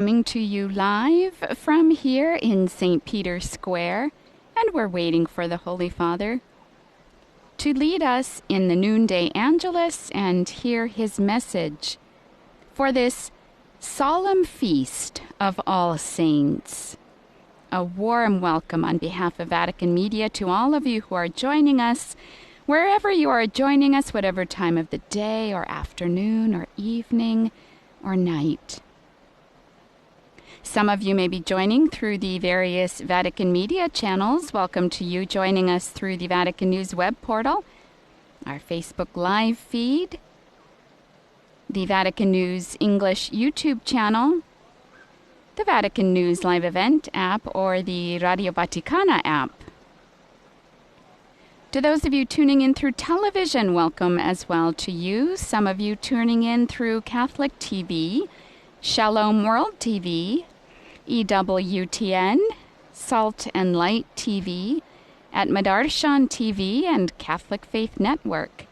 Coming to you live from here in St. Peter's Square, and we're waiting for the Holy Father to lead us in the noonday Angelus and hear his message for this solemn feast of All Saints. A warm welcome on behalf of Vatican Media to all of you who are joining us, wherever you are joining us, whatever time of the day or afternoon or evening or night. Some of you may be joining through the various Vatican Media channels. Welcome to you joining us through the Vatican News web portal, our Facebook Live feed, the Vatican News English YouTube channel, the Vatican News Live Event app, or the Radio Vaticana app. To those of you tuning in through television, welcome as well to you. Some of you tuning in through Catholic TV, Shalom World TV, EWTN, Salt and Light TV, at Madarshan TV and Catholic Faith Network.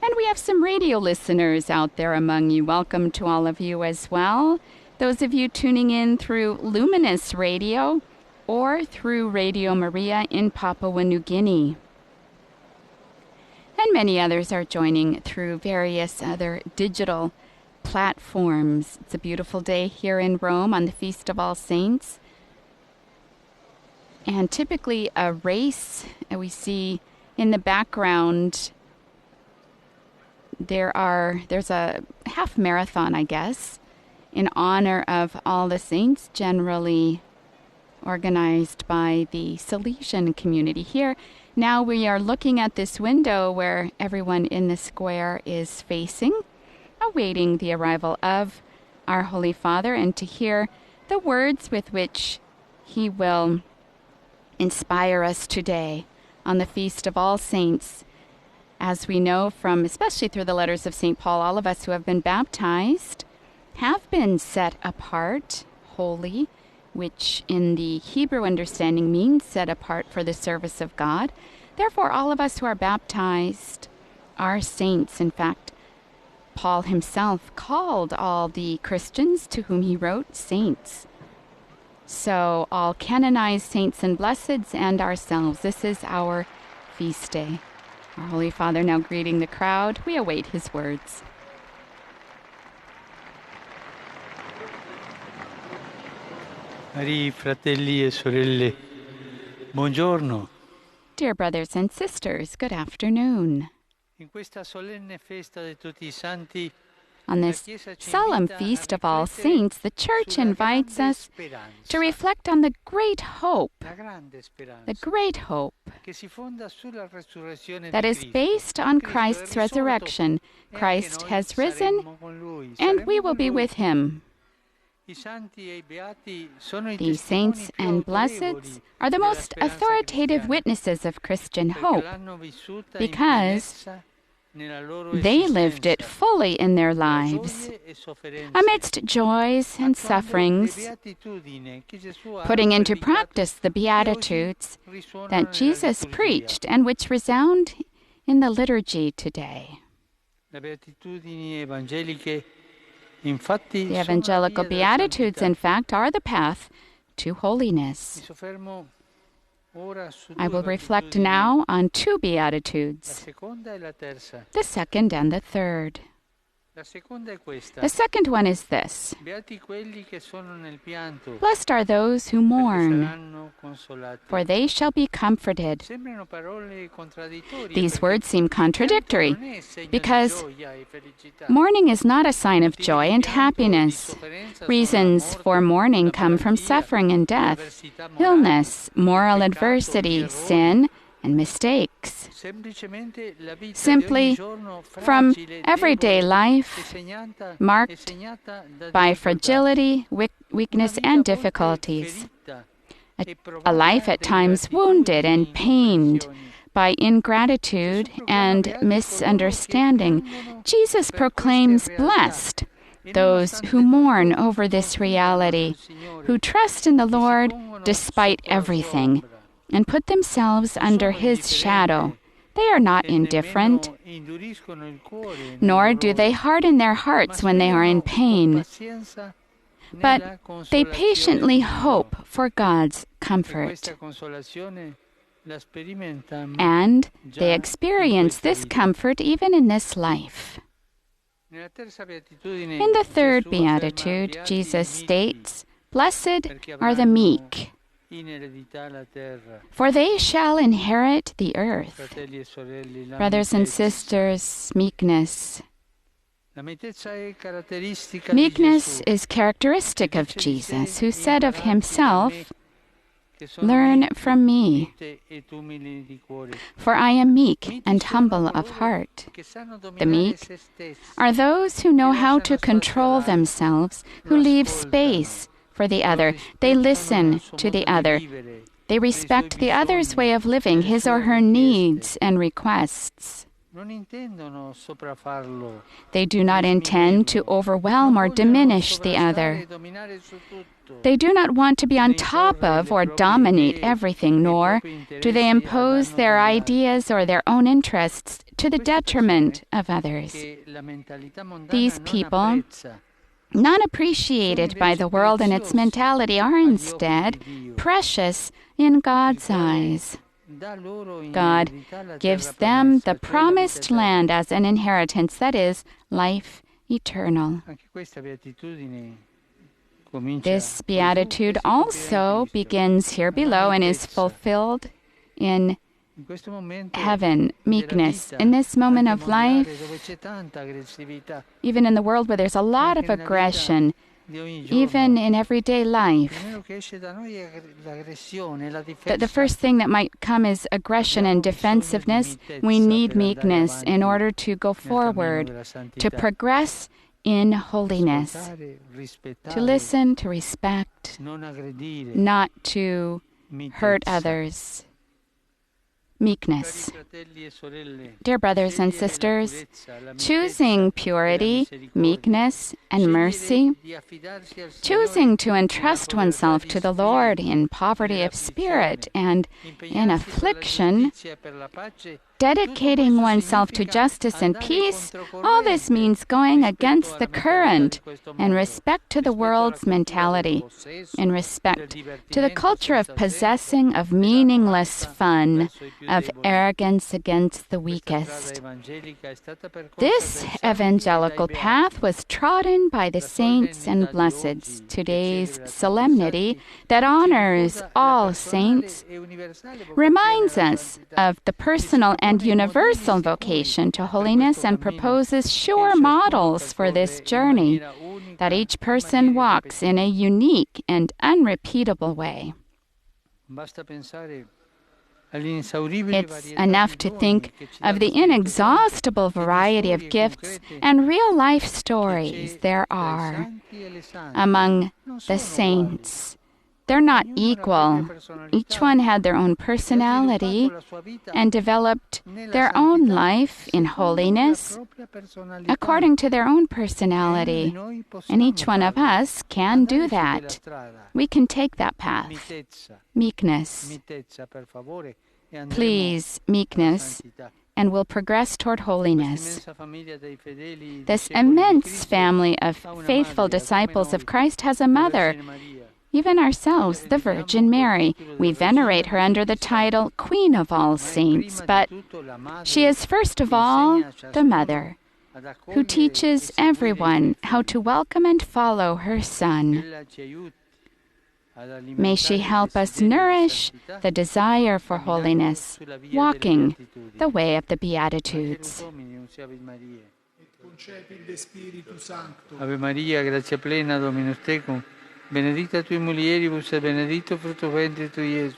And we have some radio listeners out there among you. Welcome to all of you as well. Those of you tuning in through Luminous Radio or through Radio Maria in Papua New Guinea. And many others are joining through various other digital platforms. It's a beautiful day here in Rome on the Feast of All Saints. And typically a race, we see in the background, there's a half marathon, I guess, in honor of all the saints, generally organized by the Salesian community here. Now we are looking at this window where everyone in the square is facing, awaiting the arrival of our Holy Father and to hear the words with which he will inspire us today on the Feast of All Saints. As we know from, especially through the letters of St. Paul, all of us who have been baptized have been set apart, holy, which in the Hebrew understanding means set apart for the service of God. Therefore, all of us who are baptized are saints. In fact, Paul himself called all the Christians to whom he wrote saints. So all canonized saints and blesseds and ourselves, this is our feast day. Our Holy Father now greeting the crowd. We await his words. Cari fratelli e sorelle, buongiorno. Dear brothers and sisters, good afternoon. In questa solenne festa di tutti i santi, on this solemn Feast of All Saints, the Church invites us to reflect on the great hope that is based on Christ's resurrection. Christ has risen, and we will be with him. These saints and blesseds are the most authoritative witnesses of Christian hope because they lived it fully in their lives, amidst joys and sufferings, putting into practice the Beatitudes that Jesus preached and which resound in the liturgy today. The evangelical Beatitudes, in fact, are the path to holiness. I will reflect now on two Beatitudes, the second and the third. The second one is this: Blessed are those who mourn, for they shall be comforted. These words seem contradictory because mourning is not a sign of joy and happiness. Reasons for mourning come from suffering and death, illness, moral adversity, sin, and mistakes. Simply from everyday life marked by fragility, weakness, and difficulties. A life at times wounded and pained by ingratitude and misunderstanding. Jesus proclaims blessed those who mourn over this reality, who trust in the Lord despite everything, and put themselves under his shadow. They are not indifferent, nor do they harden their hearts when they are in pain, but they patiently hope for God's e comfort. questa consolazione la sperimentano And they già in experience questa this vita. comfort even in this life. Nella terza beatitudine In the third Gesù afferma beatitude, beati Jesus i miti, states, "Blessed perché are the avranno meek, in eredità la terra. for they shall inherit the earth." Fratelli e sorelle, la Brothers and mitezza. sisters, meekness. La mitezza è caratteristica di Meekness Gesù. is characteristic of Dice di sé, Jesus, who said of "Imparate da me, himself, che sono "Learn from me, mite et umile di cuore." for I am meek Miti and sono humble of coloro heart." che sanno The dominare meek se stessi, are those who know how to control themselves, who leave space for the other. They listen to the other. They respect the other's way of living, his or her needs and requests. non intendono sopraffarlo, They do not intend to overwhelm or diminish the other. dominare su tutto. They do not want to be on top of or dominate everything, nor do they impose their ideas or their own interests to the detriment of others. Che la mentalità mondana These non people, apprezza. not appreciated by the world and its mentality, are instead precious in God's eyes. Dà loro in God eredità la gives terra them promessa, the cioè la promised vita eterna. land as an inheritance, that is, life eternal. Anche questa beatitudine comincia This con Gesù beatitude e si compirà in also Cristo. begins here below and is fulfilled in In questo momento heaven, della meekness. vita, In this moment anche of mondiale, life, dove c'è tanta aggressività, even in the world where there's a lot of anche nella vita aggression, di ogni even giorno, in everyday il life, primero che esce da noi è l'aggressione, la the difesa. first thing that might come is aggression and defensiveness. We need meekness in order to go forward, to progress in holiness, Ascoltare, rispettare, to listen, to respect, non aggredire, not to hurt mitezza. others. Meekness. Cari fratelli e sorelle, Dear brothers and scegliere la sisters, purezza, la choosing mitezza e la purity, misericordia, meekness, and scegliere mercy, di affidarsi al Signore choosing to nella entrust povertà oneself di to the Lord spirito, in poverty of spirit and in impegnarsi per la affliction, giustizia e per la pace, dedicating tutto questo oneself to significa justice and andare peace, controcorrente all this means going rispetto against the alla mentalità current di questo in mondo, respect to the rispetto alla world's cultura del mentality, possesso, in del respect to the divertimento culture of senza senso, possessing, of della meaningless arroganza fun, verso i più of deboli. arrogance against the Questa strada weakest. evangelica è stata percorsa This dai santi e evangelical dai beati. path was trodden by the La saints and solennità di blesseds. oggi, che Today's celebra tutti i solemnity santi, that ci honors ricorda la all personale saints e universale vocazione reminds alla us santità, of the che ci personal and propone i modelli universal sicuri vocation to per holiness questo and cammino proposes che sure ciascuno models for this percorre in journey maniera unica that each e in person maniera walks in a irripetibile. unique and unrepeatable way. Basta pensare all'inesauribile It's varietà enough di to doni think che ci dà of lo the Spirito Santo inexhaustible e di variety of storie gifts concrete and real life che stories c'è there tra i are santi e le sante. among Non the sono uguali. saints. They're not Ognuno ha la propria equal. Each personalità one had their own e ha sviluppato personality la sua vita and developed nella their own santità life in secondo la holiness propria personalità. according to their own E ognuno di personality. noi And possiamo each one of farlo. us can do Andare su quella that. strada. We can take that path. Mitezza, Meekness. mitezza per favore e andremo Please, alla meekness, santità. and we'll progress toward Questa holiness. immensa famiglia dei fedeli This discepoli di immense Cristo family of ha una faithful madre, come disciples noi, of Christ has a la mother, Vergine Maria. even Noi ourselves, la the veneriamo Virgin col Mary. titolo We di Regina venerate her di under tutti the i santi, title Queen of all ma è saints, prima di but tutto la madre she is first of che all insegna a the ciascuno mother, ad who accogliere e teaches seguire i everyone suoi how figli. to welcome and follow her Son. Ella ci aiuti ad May she alimentare il help us desiderio di nourish santità, the desire for camminando holiness, sulla via delle walking beatitudini. the way of the Angelus Beatitudes. Domini, unciavit Maria. Et concepit de Spiritu Sancto. Ave Maria, grazia plena, Dominus tecum, benedicta tui mulieribus et benedictus fructus ventris tui, Iesus.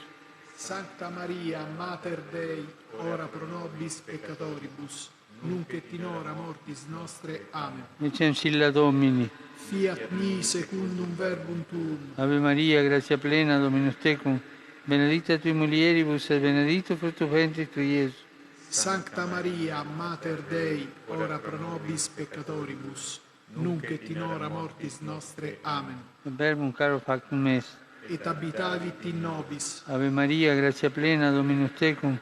Sancta Maria, Mater Dei, ora pro nobis peccatoribus, nunc et in hora mortis nostre. Amen. Ecce ancilla Domini. Fiat mi secundum verbum tuum. Ave Maria, grazia plena, Dominus tecum, benedicta tui mulieribus et benedictus fructus ventris tui, Iesus. Sancta Maria, Mater Dei, ora pro nobis peccatoribus, nunc et in hora mortis nostre. Amen. Verbum caro factum est. Et habitavit in nobis. Ave Maria, grazia plena, Dominus tecum,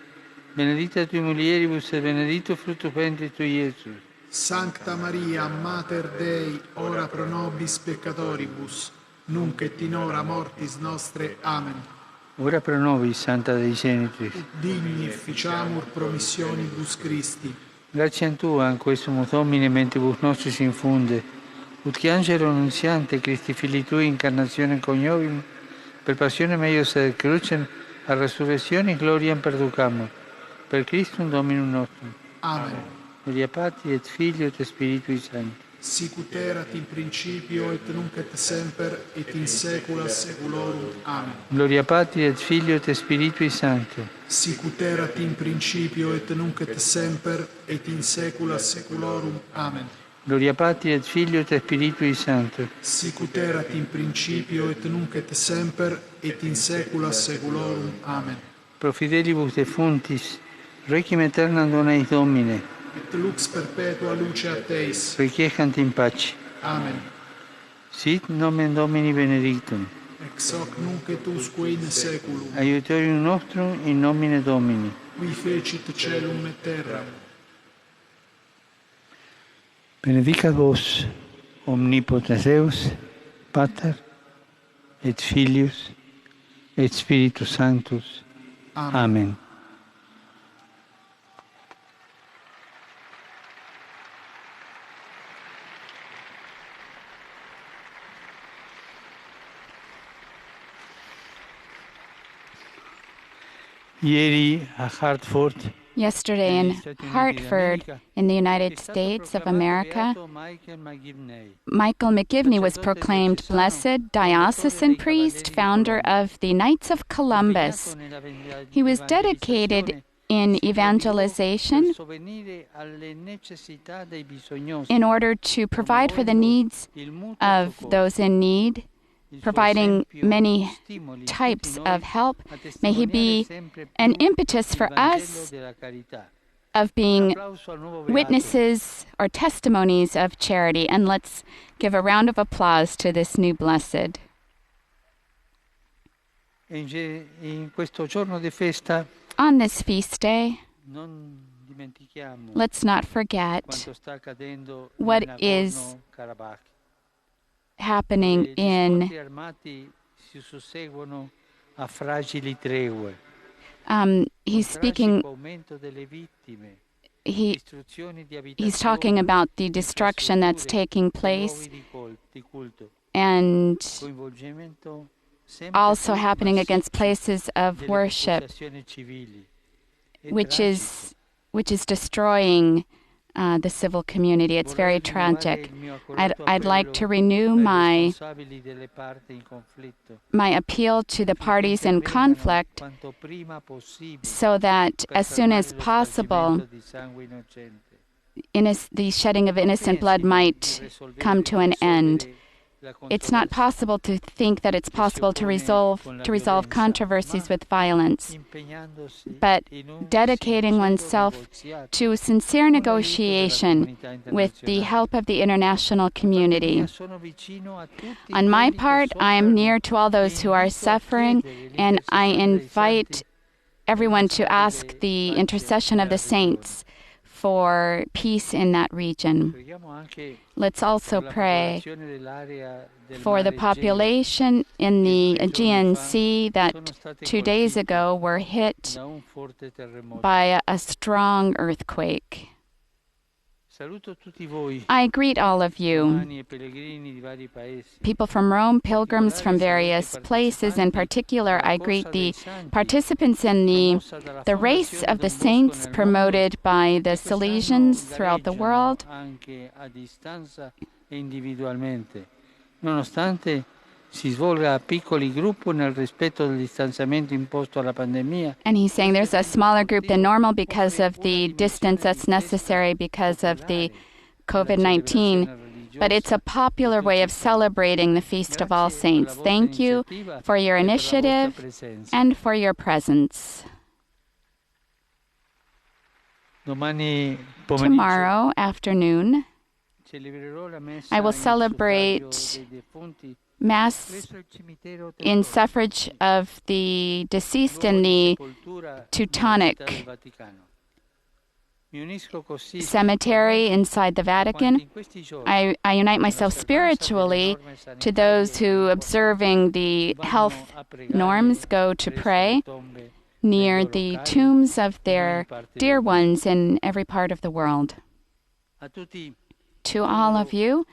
benedicta tui mulieribus et benedictus fructus ventris tui, Iesus. Sancta Maria, Mater Dei, ora pro nobis peccatoribus, nunc et in hora mortis nostre. Amen. Ora pro nobis, Santa Dei Genitrix. Digni ficiamur promissionibus Christi. Gratiam Tua, in questum Domine, mentibus nostris infunde, ut che angelo annunziante Christi Filii Tui incarnatione coniovim, per passione meius et crucem, a resurrectionis gloriam perducamur. Per Christum Dominum nostrum. Amen. Gloria Patri et Filio et Spiritui Sancti. Sicut erat in principio et nunc et semper et in saecula saeculorum. Amen. Gloria Patri et Filio et Spiritui Sancti. Sicut erat in principio et nunc et semper et in saecula saeculorum. Amen. Gloria Patri et Filio et Spiritui Sancti. Sicut erat in principio et nunc et semper et in saecula saeculorum. Amen. Pro fidelibus defuntis, requiem aeternam dona eis Domine, Et lux perpetua luce a Teis. requiescant in pace. Amen. Sit nomen Domini benedictum. Ex hoc nunc et usque in saeculum. Aiutorium nostrum in nomine Domini. Qui fecit celum et terram. Benedicat vos, omnipotens Deus, Pater, et Filius, et Spiritus Sanctus. Amen. Amen. Ieri a Hartford, Yesterday in Hartford, in the United States of America, Michael McGivney was proclaimed blessed diocesan priest, founder of the Knights of Columbus. He was dedicated in evangelization in order to provide for the needs of those in need, providing many types of help. May he be an impetus for us of being witnesses or testimonies of charity. And let's give a round of applause to this new blessed. in questo giorno di festa On this feast day, non dimentichiamo let's not forget quanto sta accadendo what nel is Nagorno-Karabakh. happening Gli in scontri armati si susseguono a fragili tregue. he's con speaking, tragico aumento delle vittime, he, distruzioni di he's talking abitazioni, about the destruction that's taking place luoghi di culto, and coinvolgimento sempre also più happening against massiccio places of delle worship, popolazioni civili. È which tragico. is destroying the civil community. It's very Vorrei rinnovare tragic. il mio accorato I'd like appello to renew ai responsabili delle parti in conflitto, my appeal to the affinché parties in intervengano conflict quanto prima possibile so that per as soon fermare as lo possible, spargimento di sangue innocente. the shedding of innocent blood might come to an end. It's not possible to think that it's possible to resolve controversies with violence, but dedicating oneself to sincere negotiation with the help of the international community. On my part, I am near to all those who are suffering, and I invite everyone to ask the intercession of the saints for peace in that region. Let's also pray for the population in the Aegean Sea that 2 days ago were hit by a strong earthquake. I greet all of you, people from Rome, pilgrims from various places. In particular, I greet the participants in the race of the saints promoted by the Salesians throughout the world. Nonostante si svolga a piccoli gruppi nel rispetto del distanziamento imposto alla pandemia. And he's saying there's a smaller group than normal because of the distance that's necessary because of the COVID-19, but it's a popular way of celebrating the Feast of All Saints. Thank you for your initiative and for your presence. Tomorrow afternoon, I will celebrate Mass in suffrage of the deceased in the Teutonic cemetery inside the Vatican. I unite myself spiritually to those who, observing the health norms, go to pray near the tombs of their dear ones in every part of the world. To all of you,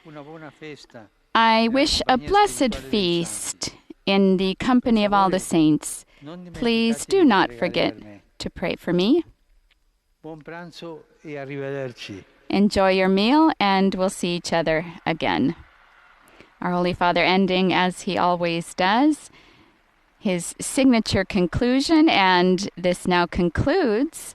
I wish a blessed feast in the company of all the saints. Please do not forget to pray for me. Buon pranzo e arrivederci. Enjoy your meal, and we'll see each other again. Our Holy Father ending, as he always does, his signature conclusion, and this now concludes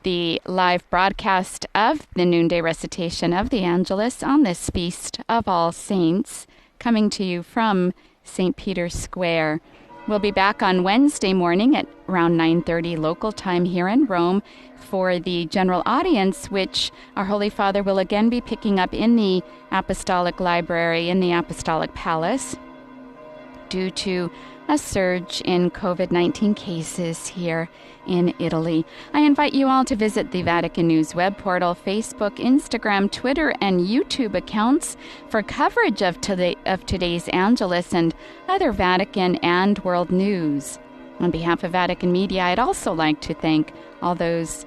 the live broadcast of the noonday recitation of the Angelus on this Feast of All Saints, coming to you from St. Peter's Square. We'll be back on Wednesday morning at around 9:30 local time here in Rome for the general audience, which our Holy Father will again be picking up in the Apostolic Library in the Apostolic Palace due to a surge in COVID-19 cases here in Italy. I invite you all to visit the Vatican News web portal, Facebook, Instagram, Twitter, and YouTube accounts for coverage of today's Angelus and other Vatican and world news. On behalf of Vatican Media, I'd also like to thank all those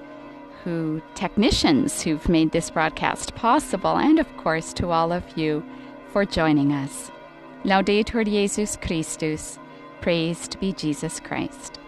technicians who've made this broadcast possible, and of course to all of you for joining us. Laudetur Jesus Christus. Praised be Jesus Christ.